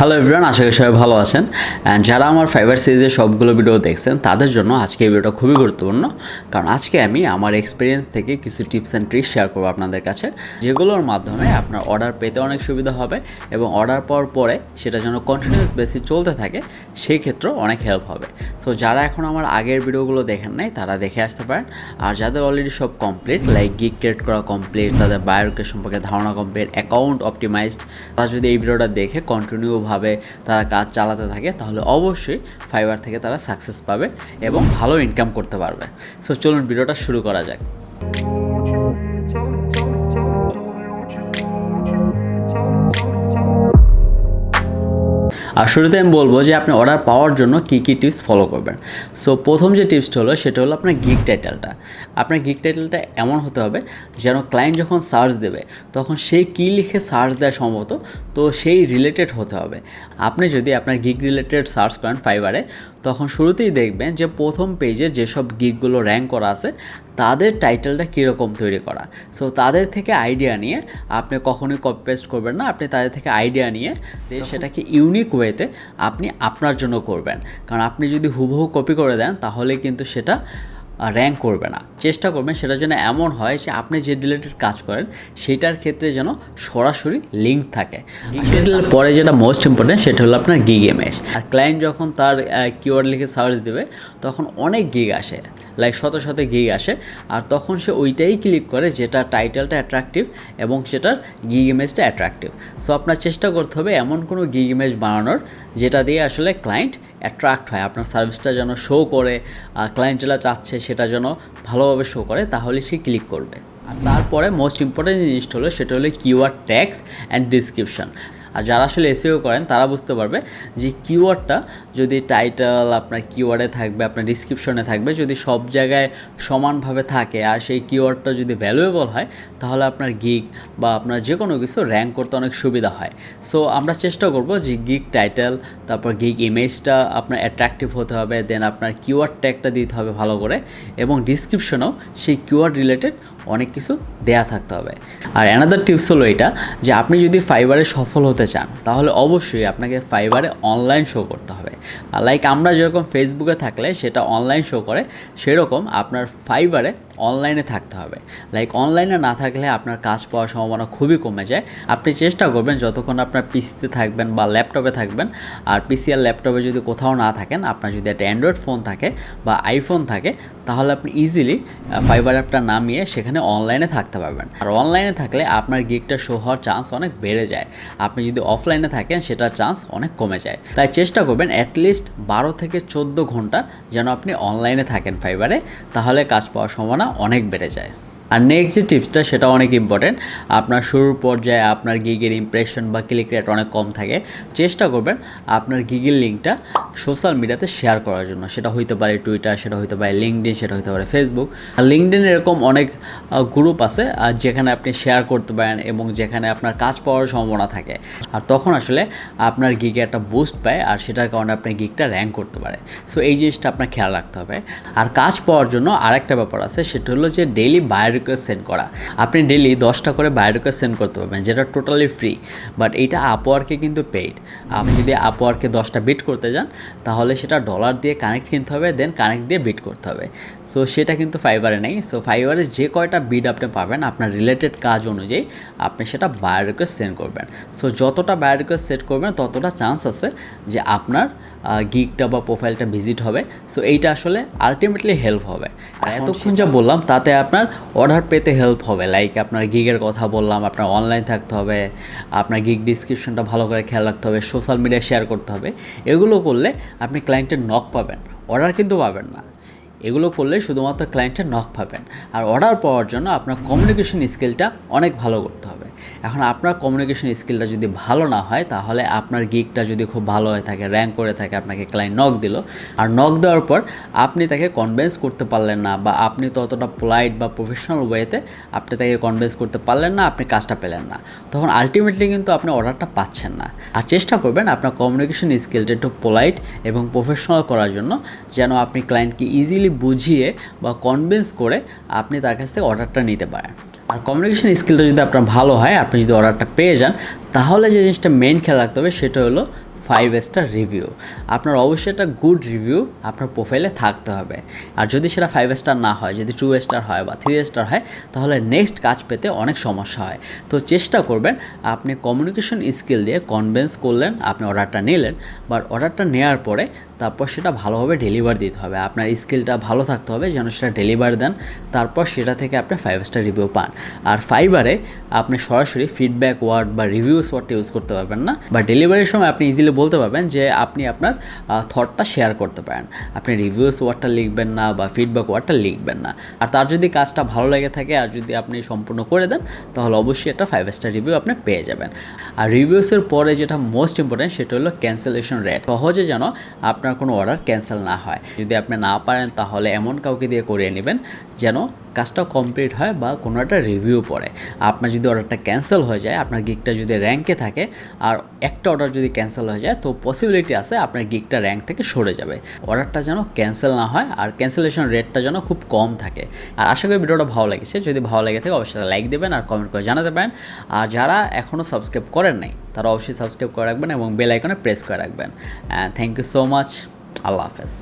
Hello everyone, আশা করি সবাই ভালো আছেন। অ্যান্ড যারা আমার ফাইবার সিরিজের সবগুলো ভিডিও দেখছেন তাদের জন্য আজকে এই ভিডিওটা খুবই গুরুত্বপূর্ণ, কারণ আজকে আমি আমার এক্সপিরিয়েন্স থেকে কিছু টিপস অ্যান্ড ট্রিক্স শেয়ার করবো আপনাদের কাছে, যেগুলোর মাধ্যমে আপনার অর্ডার পেতে অনেক সুবিধা হবে এবং অর্ডার পাওয়ার পরে সেটা যেন কন্টিনিউয়াস বেসিস চলতে থাকে সেই ক্ষেত্রেও অনেক হেল্প হবে। সো যারা এখন আমার আগের ভিডিওগুলো দেখেন নাই তারা দেখে আসতে পারেন, আর যাদের অলরেডি সব কমপ্লিট, লাইক গিগ ক্রিয়েট করা কমপ্লিট, তাদের বায়োকে সম্পর্কে ধারণা কমপ্লিট, অ্যাকাউন্ট অপটিমাইজড, তারা যদি এই ভিডিওটা দেখে কন্টিনিউভাবে তারা কাজ চালাতে থাকে তাহলে অবশ্যই ফাইবার থেকে তারা সাকসেস পাবে এবং ভালো ইনকাম করতে পারবে। সো চলুন ভিডিওটা শুরু করা যাক। আর শুরুতে আমি বলবো যে আপনি অর্ডার পাওয়ার জন্য কী কী টিপস ফলো করবেন। সো প্রথম যে টিপসটা হলো সেটা হলো আপনার গিগ টাইটেলটা। আপনার গিগ টাইটেলটা এমন হতে হবে যেন ক্লায়েন্ট যখন সার্চ দেবে তখন সেই কী লিখে সার্চ দেয় সম্ভবত, তো সেই রিলেটেড হতে হবে। আপনি যদি আপনার গিগ রিলেটেড সার্চ করেন ফাইবারে, তখন শুরুতেই দেখবেন যে প্রথম পেজে যেসব গিগগুলো র্যাঙ্ক করা আছে তাদের টাইটেলটা কীরকম তৈরি করা। সো তাদের থেকে আইডিয়া নিয়ে আপনি কখনোই কপি পেস্ট করবেন না, আপনি তাদের থেকে আইডিয়া নিয়ে সেটাকে ইউনিক ওয়েতে আপনি আপনার জন্য করবেন। কারণ আপনি যদি হুবহু কপি করে দেন তাহলে কিন্তু সেটা র্যাঙ্ক করবে না। চেষ্টা করবেন সেটা যেন এমন হয় যে আপনি যে রিলেটেড কাজ করেন সেটার ক্ষেত্রে যেন সরাসরি লিঙ্ক থাকে। গিগ পরে যেটা মোস্ট ইম্পর্টেন্ট সেটা হলো আপনার গিগ ইমেজ। আর ক্লায়েন্ট যখন তার কিওয়ার্ড লিখে সার্চ দেবে তখন অনেক গিগ আসে, লাইক শত শত গিগ আসে, আর তখন সে ওইটাই ক্লিক করে যেটা টাইটেলটা অ্যাট্রাকটিভ এবং সেটার গিগ ইমেজটা অ্যাট্রাকটিভ। সো আপনার চেষ্টা করতে হবে এমন কোনো গিগ ইমেজ বানানোর যেটা দিয়ে আসলে ক্লায়েন্ট অ্যাট্রাক্ট হয়, আপনার সার্ভিসটা যেন শো করে, ক্লায়েন্ট যেটা চাচ্ছে সেটা যেন ভালোভাবে শো করে, তাহলে সে ক্লিক করবে। আর তারপরে মোস্ট ইম্পর্টেন্ট জিনিসটা হলো সেটা হলো কিওয়ার্ড ট্যাগস অ্যান্ড ডিসক্রিপশন। আর যারা আসলে এসইও করেন তারা বুঝতে পারবে যে কিওয়ার্ডটা যদি টাইটেল আপনার কিওয়ার্ডে থাকবে, আপনার ডিসক্রিপশনে থাকবে, যদি সব জায়গায় সমানভাবে থাকে আর সেই কিওয়ার্ডটা যদি ভ্যালুয়েবল হয় তাহলে আপনার গিগ বা আপনার যে কোনো কিছু র্যাঙ্ক করতে অনেক সুবিধা হয়। সো আমরা চেষ্টা করব যে গিগ টাইটেল, তারপর গিগ ইমেজটা আপনার অ্যাট্রাকটিভ হতে হবে, দেন আপনার কিওয়ার্ড ট্যাগটা দিতে হবে ভালো করে, এবং ডিসক্রিপশনেও সেই কিওয়ার্ড রিলেটেড অনেক কিছু দেয়া থাকতে হবে। আর অ্যানাদার টিপস হলো এটা যে আপনি যদি ফাইবারে সফল হতে চান তাহলে অবশ্যই আপনাকে ফাইবারে অনলাইন শো করতে হবে। লাইক আমরা যেরকম ফেসবুকে থাকলে সেটা অনলাইন শো করে, সেরকম আপনার ফাইবারে অনলাইনে থাকতে হবে। লাইক অনলাইনে না থাকলে আপনার কাজ পাওয়ার সম্ভাবনা খুবই কমে যায়। আপনি চেষ্টা করবেন যতক্ষণ আপনার পিসিতে থাকবেন বা ল্যাপটপে থাকবেন, আর পিসি আর ল্যাপটপে যদি কোথাও না থাকেন, আপনার যদি একটা অ্যান্ড্রয়েড ফোন থাকে বা আইফোন থাকে, তাহলে আপনি ইজিলি ফাইবার অ্যাপটা নামিয়ে সেখানে অনলাইনে থাকতে পারবেন। আর অনলাইনে থাকলে আপনার গিগটা শো হওয়ার চান্স অনেক বেড়ে যায়। আপনি যদি অফলাইনে থাকেন সেটার চান্স অনেক কমে যায়। তাই চেষ্টা করবেন অ্যাটলিস্ট 12 থেকে 14 ঘন্টা যেন আপনি অনলাইনে থাকেন ফাইবারে, তাহলে কাজ পাওয়ার সম্ভাবনা অনেক বেড়ে যায়। আর নেক্সট যে টিপসটা সেটা অনেক ইম্পর্টেন্ট। আপনার শুরুর পর্যায়ে আপনার গিগের ইমপ্রেশন বা ক্লিক রেট অনেক কম থাকে, চেষ্টা করবেন আপনার গিগের লিঙ্কটা সোশ্যাল মিডিয়াতে শেয়ার করার জন্য। সেটা হইতে পারে টুইটার, সেটা হইতে পারে লিঙ্কডিন, সেটা হইতে পারে ফেসবুক। আর লিঙ্কডিন এরকম অনেক গ্রুপ আছে যেখানে আপনি শেয়ার করতে পারেন এবং যেখানে আপনার কাজ পাওয়ার সম্ভাবনা থাকে, আর তখন আসলে আপনার গিগে একটা বুস্ট পায় আর সেটার কারণে আপনার গিগটা র্যাঙ্ক করতে পারে। সো এই জিনিসটা আপনার খেয়াল রাখতে হবে। আর কাজ পাওয়ার জন্য আরেকটা ব্যাপার আছে, সেটা হলো যে ডেইলি বায়ো রিকোয়েস্ট সেন্ড করা। আপনি ডেইলি 10টা করে বায়ো রিকোয়েস্ট সেন্ড করতে পারবেন, যেটা টোটালি ফ্রি, বাট এইটা আপওয়ার্কে কিন্তু পেইড। আপনি যদি আপওয়ার্কে 10টা বিট করতে যান তাহলে সেটা ডলার দিয়ে কানেক্ট কিনতে হবে, দেন কানেক্ট দিয়ে বিট করতে হবে। সো সেটা কিন্তু ফাইবারে নেই। সো ফাইবারে যে কয়টা বিট আপনি পাবেন আপনার রিলেটেড কাজ অনুযায়ী আপনি সেটা বায়ো রিকোয়েস্ট সেন্ড করবেন। সো যতটা বায়ো রিকোয়েস্ট সেট করবেন ততটা চান্স আছে যে আপনার গিগটা বা প্রোফাইলটা ভিজিট হবে। সো এইটা আসলে আলটিমেটলি হেল্প হবে। আর এতক্ষণ যা বললাম তাতে আপনার অর্ডার পেতে হেল্প হবে। লাইক আপনার গিগের কথা বললাম, আপনার অনলাইন থাকতে হবে, আপনার গিগ ডিসক্রিপশনটা ভালো করে খেয়াল রাখতে হবে, সোশ্যাল মিডিয়ায় শেয়ার করতে হবে। এগুলো করলে আপনি ক্লায়েন্টের নক পাবেন, অর্ডার কিন্তু পাবেন না। এগুলো করলে শুধুমাত্র ক্লায়েন্টের নক পাবেন। আর অর্ডার পাওয়ার জন্য আপনার কমিউনিকেশন স্কিলটা অনেক ভালো করতে হবে। এখন আপনার কমিউনিকেশন স্কিলটা যদি ভালো না হয় তাহলে আপনার গিগটা যদি খুব ভালো হয়ে থাকে, র্যাঙ্ক করে থাকে, আপনাকে ক্লায়েন্ট নক দিল, আর নক দেওয়ার পর আপনি তাকে কনভিন্স করতে পারলেন না, বা আপনি ততটা পোলাইট বা প্রফেশনাল ওয়েতে আপনি তাকে কনভিন্স করতে পারলেন না, আপনি কাজটা পেলেন না, তখন আলটিমেটলি কিন্তু আপনি অর্ডারটা পাচ্ছেন না। আর চেষ্টা করবেন আপনার কমিউনিকেশন স্কিলটা একটু পোলাইট এবং প্রফেশনাল করার জন্য, যেন আপনি ক্লায়েন্টকে ইজিলি বুঝিয়ে বা কনভিন্স করে আপনি তার কাছ থেকে অর্ডারটা নিতে পারেন। আর কমিউনিকেশন স্কিলটা যদি আপনার ভালো হয়, আপনি যদি অর্ডারটা পেয়ে যান, তাহলে যে জিনিসটা মেইন খেয়াল রাখতে হবে সেটা হলো 5 স্টার রিভিউ। আপনার অবশ্যই একটা গুড রিভিউ আপনার প্রোফাইলে থাকতে হবে। আর যদি সেটা 5 স্টার না হয়, যদি 2 স্টার হয় বা 3 স্টার হয়, তাহলে নেক্সট কাজ পেতে অনেক সমস্যা হয়। তো চেষ্টা করবেন আপনি কমিউনিকেশন স্কিল দিয়ে কনভিন্স করলেন, আপনি অর্ডারটা নিলেন, বাট অর্ডারটা নেওয়ার পরে তারপর সেটা ভালোভাবে ডেলিভার দিতে হবে। আপনার স্কিলটা ভালো থাকতে হবে যেন সেটা ডেলিভার দেন, তারপর সেটা থেকে আপনি 5 স্টার রিভিউ পান। আর ফাইবারে আপনি সরাসরি ফিডব্যাক ওয়ার্ড বা রিভিউস ওয়ার্ডটা ইউজ করতে পারবেন না, বা ডেলিভারির সময় আপনি ইজিলি বলতে পারবেন যে আপনি আপনার থটটা শেয়ার করতে পারেন। আপনি রিভিউস ওয়ার্ডটা লিখবেন না বা ফিডব্যাক ওয়ার্ডটা লিখবেন না। আর তার যদি কাজটা ভালো লেগে থাকে আর যদি আপনি সম্পূর্ণ করে দেন, তাহলে অবশ্যই একটা 5 স্টার রিভিউ আপনি পেয়ে যাবেন। আর রিভিউসের পরে যেটা মোস্ট ইম্পর্টেন্ট সেটা হলো ক্যান্সেলেশন রেট। সহজে যেন আপনার কোনো অর্ডার ক্যান্সেল না হয়। যদি আপনি না পারেন তাহলে এমন কাউকে দিয়ে করিয়ে নেবেন যেন কাজটা কমপ্লিট হয় বা কোনো একটা রিভিউ পড়ে। আপনার যদি অর্ডারটা ক্যান্সেল হয়ে যায়, আপনার গিগটা যদি র্যাঙ্কে থাকে আর একটা অর্ডার যদি ক্যান্সেল হয়ে যায়, তো পসিবিলিটি আছে আপনার গিগটা র্যাঙ্ক থেকে সরে যাবে। অর্ডারটা যেন ক্যান্সেল না হয় আর ক্যান্সেলেশন রেটটা যেন খুব কম থাকে। আর আশা করি ভিডিওটা ভালো লেগেছে। যদি ভালো লেগে থাকে অবশ্যই লাইক দেবেন আর কমেন্ট করে জানাতে পারেন। আর যারা এখনও সাবস্ক্রাইব করেন নাই তারা অবশ্যই সাবস্ক্রাইব করে রাখবেন এবং বেল আইকনে প্রেস করে রাখবেন। Thank you so much. আল্লাহ হাফেজ।